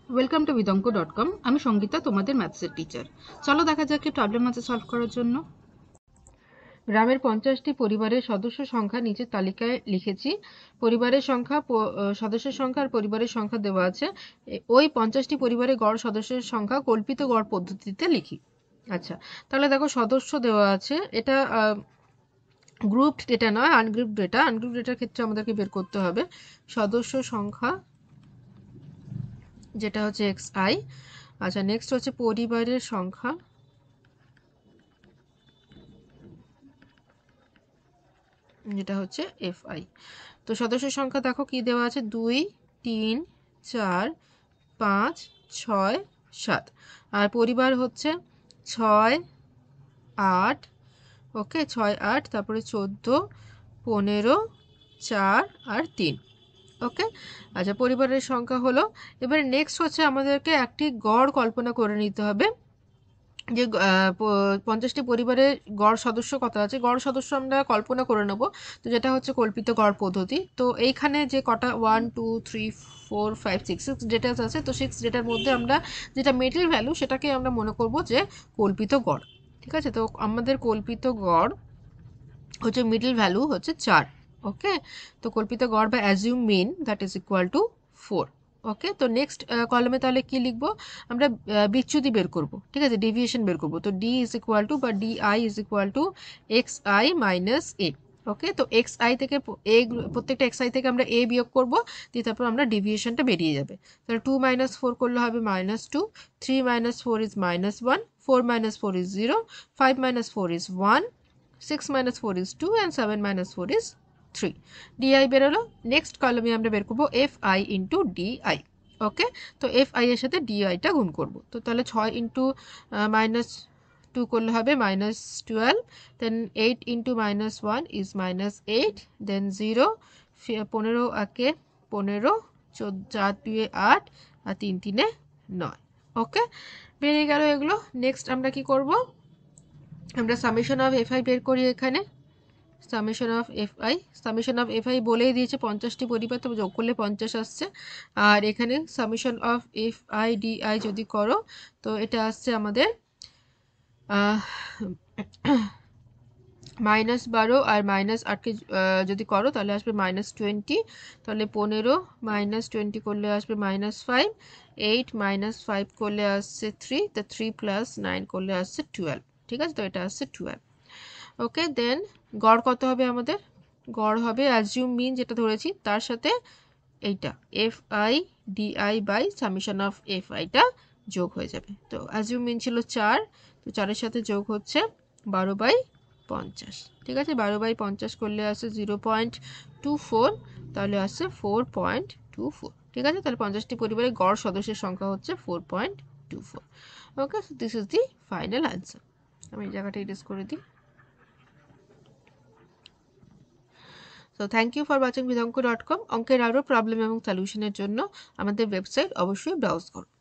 Welcome to বিদঙ্ক.com। আমি সঙ্গীতা, তোমাদের ম্যাথসের teacher. চলো দেখা যাক কি প্রবলেম আছে সলভ করার জন্য। গ্রামের 50টি পরিবারের সদস্য সংখ্যা নিচের তালিকায় লিখেছি। পরিবারের সংখ্যা, সদস্যের সংখ্যা আর পরিবারের সংখ্যা দেওয়া আছে। ওই 50টি পরিবারের গড় সদস্যের সংখ্যা কল্পিত গড় পদ্ধতিতে লিখি। আচ্ছা, তাহলে দেখো সদস্য দেওয়া আছে, এটা গ্রুপড ডেটা নয়, আনগ্রুপড ডেটা। আনগ্রুপড ডেটার ক্ষেত্রে আমাদেরকে বের করতে হবে সদস্য সংখ্যা, যেটা হচ্ছে xi। আচ্ছা, নেক্সট হচ্ছে পরিবারের সংখ্যা, যেটা হচ্ছে fi। তো সদস্য সংখ্যা দেখো কি দেওয়া আছে, 2 3 4 5 6 7। আর পরিবার হচ্ছে 6 8, ওকে 6 8, তারপরে 14 15 4 আর 3। ওকে, আচ্ছা পরিবারের সংখ্যা হলো। এবার নেক্সট হচ্ছে আমাদেরকে একটি গড় কল্পনা করে নিতে হবে যে 50টি পরিবারের গড় সদস্য কত আছে। গড় সদস্য আমরা কল্পনা করে নেব, তো যেটা হচ্ছে কল্পিত গড় পদ্ধতি। তো এইখানে যে কটা 1 2 3 4 5 6 ডেটাস আছে, তো 6 ডেটার মধ্যে আমরা যেটা মিডল ভ্যালু সেটাকে আমরা মনে করব যে কল্পিত গড়। ঠিক আছে, তো আমাদের কল্পিত গড় হচ্ছে মিডল ভ্যালু হচ্ছে 4। ওকে, তো কল্পিত গড় বা assume mean that is equal to 4। Okay, তো নেক্সট কলমে তাহলে কি লিখবো আমরা, বিচ্যুতি বের করব। ঠিক আছে, ডেভিয়েশন বের করব। তো ডি ইজ ইকুয়াল টু বা DI is equal to X I minus A. Okay, তো এক্স আই থেকে এ, প্রত্যেকটা এক্স আই থেকে আমরা এ বিয়োগ করব, দিয়ে তারপর আমরা ডেভিয়েশনটা বেরিয়ে যাবে। তাহলে 2 মাইনাস 4 করলে হবে -2, 3 minus 4 is -1, 4 minus 4 is 0, 5 minus 4 is 1, 6 minus 4 is 2 and 7 minus 4 is 3. di বেরোলো। নেক্সট কলামে আমরা বের করবো fi ইন্টু di। ওকে, তো fi এর সাথে di টা গুণ করব। তো তাহলে 6 ইন্টু -2 করলে হবে -12, দেন 8 ইন্টু -1 ইজ -8, দেন 0, 15 একে 15, 4 2 8 আর 3 3 9। ওকে, বেরিয়ে গেল এগুলো। নেক্সট আমরা কি করব, আমরা সামেশন অফ fi বের করি। এখানে সামেশন অফ fi বলেই দিয়েছে 50টি পরিবার, তো যোগ করলে 50 আসছে। আর এখানে সামেশন অফ fi di যদি করো, তো এটা আসছে আমাদের -12 আর -8কে যদি করো তাহলে আসবে -20। তাহলে 15 -20 করলে আসবে -5, 8 -5 করলে আসছে 3, তো 3 প্লাস 9 করলে আসছে 12। ঠিক আছে, তো এটা আসছে 12। ওকে, দেন গড় কত হবে আমাদের, গড় হবে অ্যাজিউম মিন যেটা ধরেছি তার সাথে এইটা fi di by summation of fi টা যোগ হয়ে যাবে। তো অ্যাজিউম মিন ছিল 4, তো 4-এর সাথে যোগ হচ্ছে 12/50। ঠিক আছে, 12/50 করলে আসছে 0.24, তাহলে আসছে 4.24। ঠিক আছে, তাহলে 50টি পরিবারের গড় সদস্যের সংখ্যা হচ্ছে 4.24। Okay, so this is the final answer. আমি এই জায়গাটা ইরেজ করে দিই। So thank you for watching বিদঙ্ক.com। অঙ্কের আরও প্রবলেম এবং সলিউশনের জন্য আমাদের ওয়েবসাইট অবশ্যই ব্রাউজ করুন।